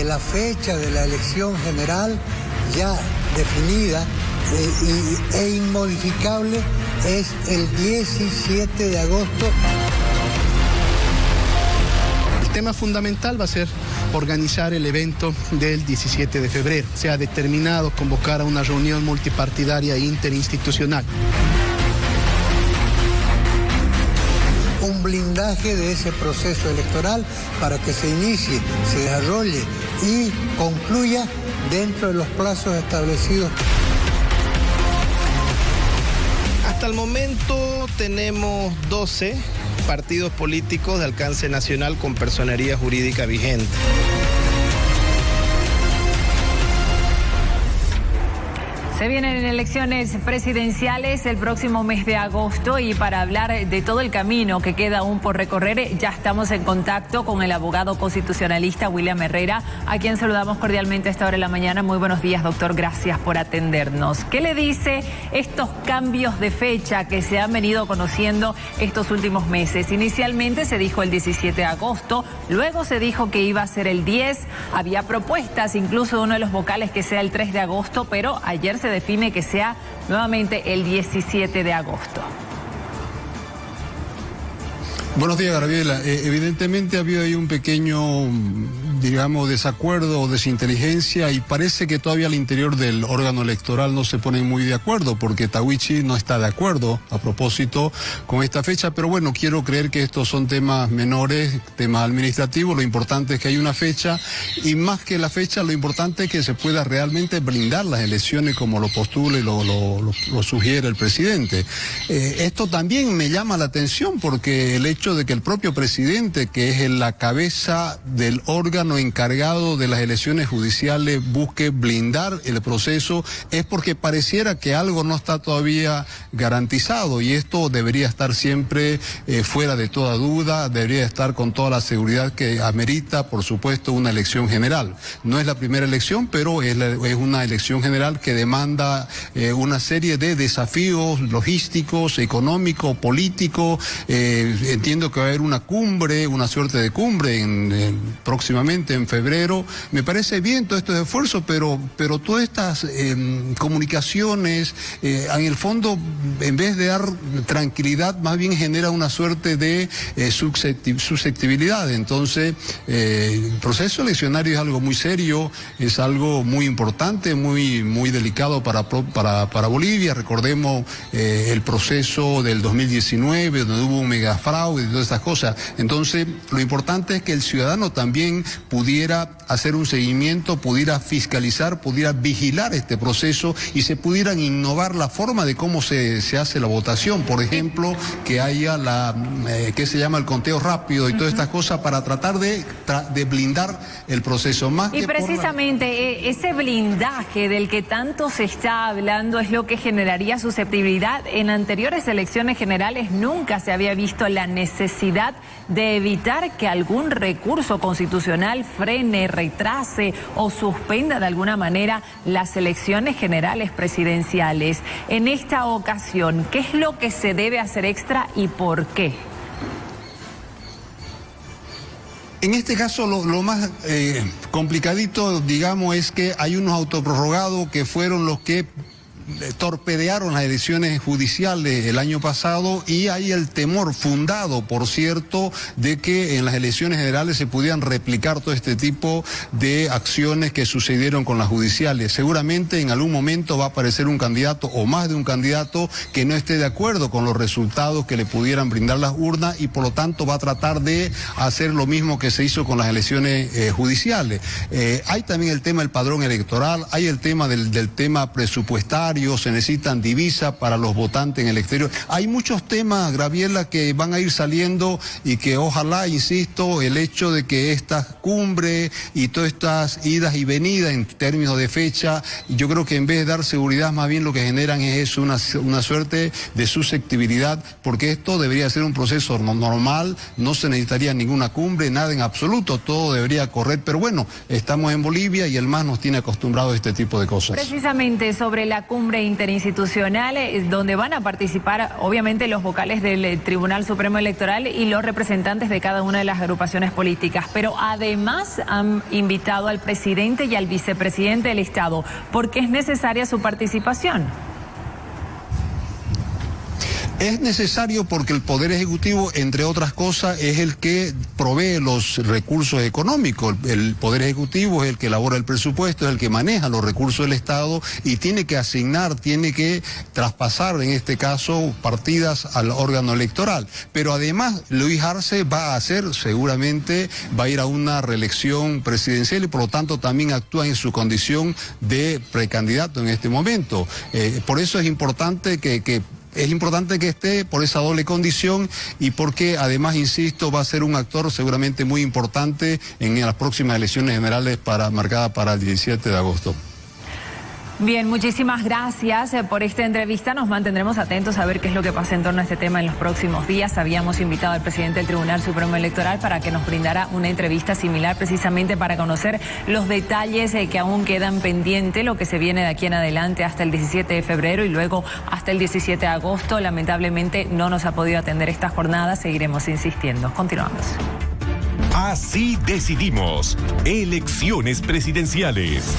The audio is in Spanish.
que la fecha de la elección general ya definida e inmodificable es el 17 de agosto. El tema fundamental va a ser organizar el evento del 17 de febrero. Se ha determinado convocar a una reunión multipartidaria interinstitucional. Un blindaje de ese proceso electoral para que se inicie, se desarrolle y concluya dentro de los plazos establecidos. Hasta el momento tenemos 12 partidos políticos de alcance nacional con personería jurídica vigente. Se vienen elecciones presidenciales el próximo mes de agosto y para hablar de todo el camino que queda aún por recorrer, ya estamos en contacto con el abogado constitucionalista William Herrera, a quien saludamos cordialmente a esta hora de la mañana. Muy buenos días, doctor, gracias por atendernos. ¿Qué le dice estos cambios de fecha que se han venido conociendo estos últimos meses? Inicialmente se dijo el 17 de agosto, luego se dijo que iba a ser el 10, había propuestas incluso de uno de los vocales que sea el 3 de agosto, pero ayer se define que sea nuevamente el 17 de agosto. Buenos días, Gabriela. Evidentemente ha habido ahí un pequeño, digamos, desacuerdo o desinteligencia y parece que todavía al interior del órgano electoral no se ponen muy de acuerdo porque Tahuichi no está de acuerdo a propósito con esta fecha, pero bueno, quiero creer que estos son temas menores, temas administrativos. Lo importante es que hay una fecha y más que la fecha, lo importante es que se pueda realmente blindar las elecciones como lo postula y lo sugiere el presidente. Esto también me llama la atención porque el hecho de que el propio presidente, que es la cabeza del órgano encargado de las elecciones judiciales, busque blindar el proceso, es porque pareciera que algo no está todavía garantizado y esto debería estar siempre fuera de toda duda, debería estar con toda la seguridad que amerita, por supuesto, una elección general. No es la primera elección, pero es una elección general que demanda una serie de desafíos logísticos, económicos, políticos. Entiendo que va a haber una cumbre, una suerte de cumbre próximamente en febrero. Me parece bien todos estos esfuerzos, pero todas estas comunicaciones, en el fondo, en vez de dar tranquilidad, más bien genera una suerte de susceptibilidad. Entonces, el proceso eleccionario es algo muy serio, es algo muy importante, muy delicado para Bolivia. Recordemos el proceso del 2019, donde hubo un megafraude y todas estas cosas. Entonces, lo importante es que el ciudadano también pudiera hacer un seguimiento, pudiera fiscalizar, pudiera vigilar este proceso y se pudieran innovar la forma de cómo se hace la votación. Por ejemplo, que haya que se llama el conteo rápido y todas estas cosas para tratar de blindar el proceso más. Y precisamente ese blindaje del que tanto se está hablando es lo que generaría susceptibilidad. En anteriores elecciones generales nunca se había visto la necesidad de evitar que algún recurso constitucional frene, retrase o suspenda de alguna manera las elecciones generales presidenciales. En esta ocasión, ¿qué es lo que se debe hacer extra y por qué? En este caso lo más complicadito, digamos, es que hay unos autoprorrogados que fueron los que torpedearon las elecciones judiciales el año pasado y hay el temor fundado, por cierto, de que en las elecciones generales se pudieran replicar todo este tipo de acciones que sucedieron con las judiciales. Seguramente en algún momento va a aparecer un candidato o más de un candidato que no esté de acuerdo con los resultados que le pudieran brindar las urnas y por lo tanto va a tratar de hacer lo mismo que se hizo con las elecciones judiciales. Hay también el tema del padrón electoral, hay el tema del tema presupuestario, se necesitan divisas para los votantes en el exterior. Hay muchos temas, Graviela, que van a ir saliendo y que ojalá, insisto, el hecho de que estas cumbres y todas estas idas y venidas en términos de fecha, yo creo que en vez de dar seguridad, más bien lo que generan es eso, una suerte de susceptibilidad, porque esto debería ser un proceso normal, no se necesitaría ninguna cumbre, nada en absoluto, todo debería correr, pero bueno, estamos en Bolivia y el MAS nos tiene acostumbrados a este tipo de cosas. Precisamente sobre la cumbre cumbre interinstitucional donde van a participar obviamente los vocales del Tribunal Supremo Electoral y los representantes de cada una de las agrupaciones políticas. Pero además han invitado al presidente y al vicepresidente del Estado, porque es necesaria su participación. Es necesario porque el Poder Ejecutivo, entre otras cosas, es el que provee los recursos económicos. El Poder Ejecutivo es el que elabora el presupuesto, es el que maneja los recursos del Estado y tiene que asignar, tiene que traspasar, en este caso, partidas al órgano electoral. Pero además, Luis Arce va a seguramente va a ir a una reelección presidencial y por lo tanto también actúa en su condición de precandidato en este momento. Por eso es importante que esté por esa doble condición y porque además, insisto, va a ser un actor seguramente muy importante en las próximas elecciones generales marcadas para el 17 de agosto. Bien, muchísimas gracias por esta entrevista. Nos mantendremos atentos a ver qué es lo que pasa en torno a este tema en los próximos días. Habíamos invitado al presidente del Tribunal Supremo Electoral para que nos brindara una entrevista similar, precisamente para conocer los detalles que aún quedan pendientes, lo que se viene de aquí en adelante hasta el 17 de febrero y luego hasta el 17 de agosto. Lamentablemente no nos ha podido atender esta jornada. Seguiremos insistiendo. Continuamos. Así decidimos. Elecciones presidenciales.